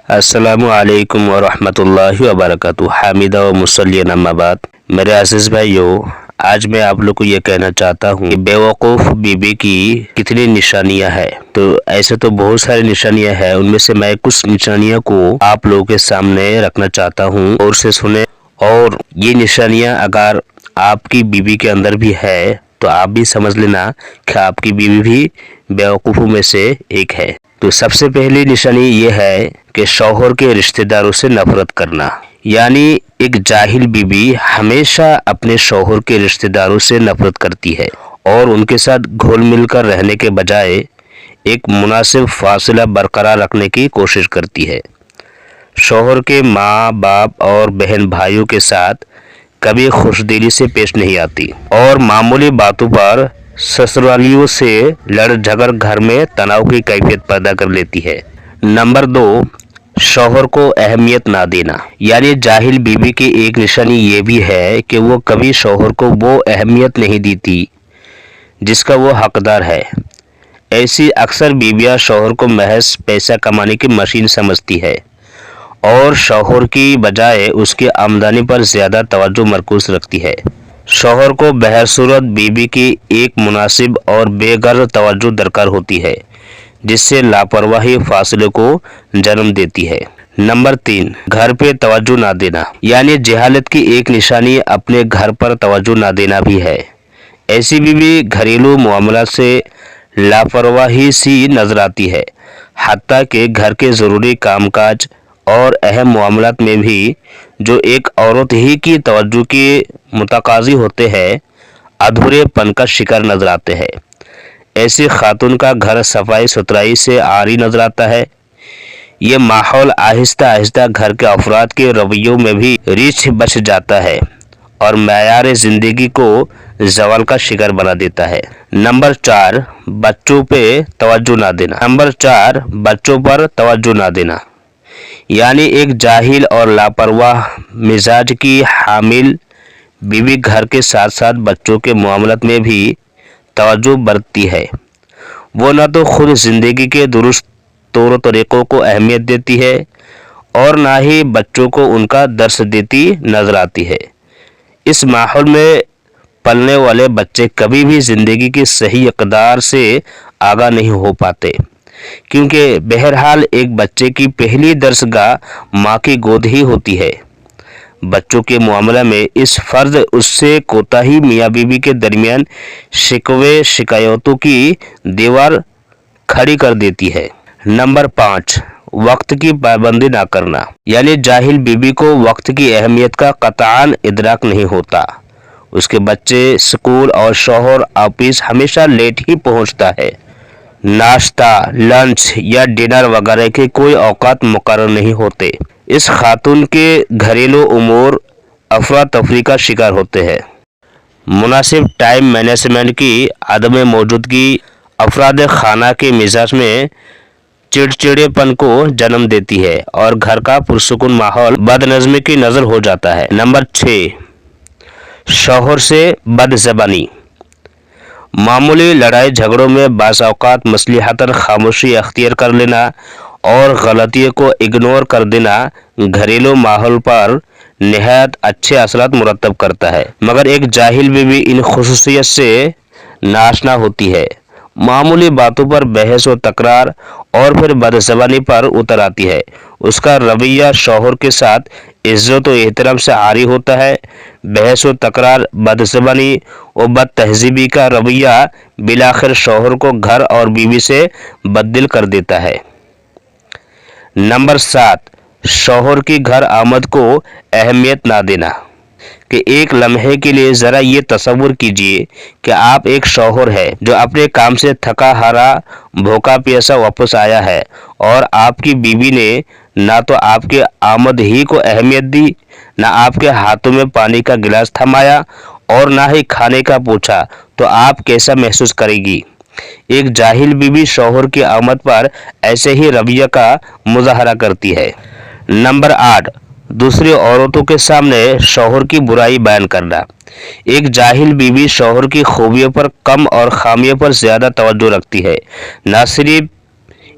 السلام علیکم ورحمۃ اللہ وبرکاتہ۔ حامدہ و مسلین اما بعد، میرے عزیز بھائیو، آج میں آپ لوگ کو یہ کہنا چاہتا ہوں کہ بیوقوف بی بی کی کتنی نشانیاں ہیں۔ تو ایسے تو بہت ساری نشانیاں ہیں، ان میں سے میں کچھ نشانیاں کو آپ لوگوں کے سامنے رکھنا چاہتا ہوں اور سے سنیں۔ اور یہ نشانیاں اگر آپ کی بیوی کے اندر بھی ہے تو آپ بھی سمجھ لینا کہ آپ کی بیوی بھی بیوقوفوں میں سے ایک ہے۔ تو سب سے پہلی نشانی یہ ہے کہ شوہر کے رشتہ داروں سے نفرت کرنا، یعنی ایک جاہل بیوی ہمیشہ اپنے شوہر کے رشتہ داروں سے نفرت کرتی ہے اور ان کے ساتھ گھل مل کر رہنے کے بجائے ایک مناسب فاصلہ برقرار رکھنے کی کوشش کرتی ہے۔ شوہر کے ماں باپ اور بہن بھائیوں کے ساتھ کبھی خوش دلی سے پیش نہیں آتی اور معمولی باتوں پر سسرالیوں سے لڑ جھگڑ گھر میں تناؤ کی کیفیت پیدا کر لیتی ہے۔ نمبر 2، شوہر کو اہمیت نہ دینا، یعنی جاہل بیوی کی ایک نشانی یہ بھی ہے کہ وہ کبھی شوہر کو وہ اہمیت نہیں دیتی جس کا وہ حقدار ہے۔ ایسی اکثر بیویاں شوہر کو محض پیسہ کمانے کی مشین سمجھتی ہے اور شوہر کی بجائے اس کی آمدنی پر زیادہ توجہ مرکوز رکھتی ہے۔ شوہر کو بہر صورت بیوی کی ایک مناسب اور بے غرض توجہ درکار ہوتی ہے، جس سے لاپرواہی فاصلے کو جنم دیتی ہے۔ نمبر 3، گھر پہ توجہ نہ دینا، یعنی جہالت کی ایک نشانی اپنے گھر پر توجہ نہ دینا بھی ہے۔ ایسی بیوی گھریلو معاملات سے لاپرواہی سی نظر آتی ہے، حتیٰ کہ گھر کے ضروری کام کاج اور اہم معاملات میں بھی جو ایک عورت ہی کی توجہ کے متقاضی ہوتے ہیں، ادھورے پن کا شکار نظر آتے ہیں۔ ایسی خاتون کا گھر صفائی ستھرائی سے عاری نظر آتا ہے۔ یہ ماحول آہستہ آہستہ گھر کے افراد کے رویوں میں بھی ریچھ بچ جاتا ہے اور معیار زندگی کو زوال کا شکار بنا دیتا ہے۔ نمبر 4، بچوں پہ توجہ نہ دینا۔ بچوں پر توجہ نہ دینا، یعنی ایک جاہل اور لاپرواہ مزاج کی حامل بیوی گھر کے ساتھ ساتھ بچوں کے معاملات میں بھی توجہ برتتی ہے۔ وہ نہ تو خود زندگی کے درست طور و طریقوں کو اہمیت دیتی ہے اور نہ ہی بچوں کو ان کا درس دیتی نظر آتی ہے۔ اس ماحول میں پلنے والے بچے کبھی بھی زندگی کی صحیح اقدار سے آگاہ نہیں ہو پاتے، کیونکہ بہرحال ایک بچے کی پہلی درسگاہ ماں کی گود ہی ہوتی ہے۔ بچوں کے معاملہ میں اس فرض اس سے کوتاہی میاں بیوی کے درمیان شکوے شکایتوں کی دیوار کھڑی کر دیتی ہے۔ نمبر 5، وقت کی پابندی نہ کرنا، یعنی جاہل بیوی کو وقت کی اہمیت کا قطعاً ادراک نہیں ہوتا۔ اس کے بچے اسکول اور شوہر آفس ہمیشہ لیٹ ہی پہنچتا ہے۔ ناشتہ، لنچ یا ڈنر وغیرہ کے کوئی اوقات مقرر نہیں ہوتے۔ اس خاتون کے گھریلو امور افراتفری کا شکار ہوتے ہیں۔ مناسب ٹائم مینجمنٹ کی عدم موجودگی افراد خانہ کے مزاج میں چڑچڑے پن کو جنم دیتی ہے اور گھر کا پرسکون ماحول بد نظمی کی نظر ہو جاتا ہے۔ نمبر 6، شوہر سے بد زبانی۔ معمولی لڑائی جھگڑوں میں بعض اوقات مصلحتاً خاموشی اختیار کر لینا اور غلطیوں کو اگنور کر دینا گھریلو ماحول پر نہایت اچھے اثرات مرتب کرتا ہے، مگر ایک جاہل بیوی ان خصوصیات سے ناآشنا ہوتی ہے، معمولی باتوں پر بحث و تکرار اور پھر بد زبانی پر اتر آتی ہے۔ اس کا رویہ شوہر کے ساتھ عزت و احترام سے عاری ہوتا ہے۔ بحث و تکرار، بد زبانی و بد تہذیبی کا رویہ بالآخر شوہر کو گھر اور بیوی سے بددل کر دیتا ہے۔ نمبر 7، شوہر کی گھر آمد کو اہمیت نہ دینا، کہ ایک لمحے کے لیے ذرا یہ تصور کیجئے کہ آپ ایک شوہر ہے جو اپنے کام سے تھکا ہارا بھوکا پیاسا واپس آیا ہے اور آپ کی بیوی نے نہ تو آپ کے آمد ہی کو اہمیت دی، نہ آپ کے ہاتھوں میں پانی کا گلاس تھمایا اور نہ ہی کھانے کا پوچھا، تو آپ کیسا محسوس کرے گی؟ ایک جاہل بیوی شوہر کی آمد پر ایسے ہی رویہ کا مظاہرہ کرتی ہے۔ نمبر 8، دوسری عورتوں کے سامنے شوہر کی برائی بیان کرنا۔ ایک جاہل بیوی شوہر کی خوبیوں پر کم اور خامیوں پر زیادہ توجہ رکھتی ہے۔ نہ صرف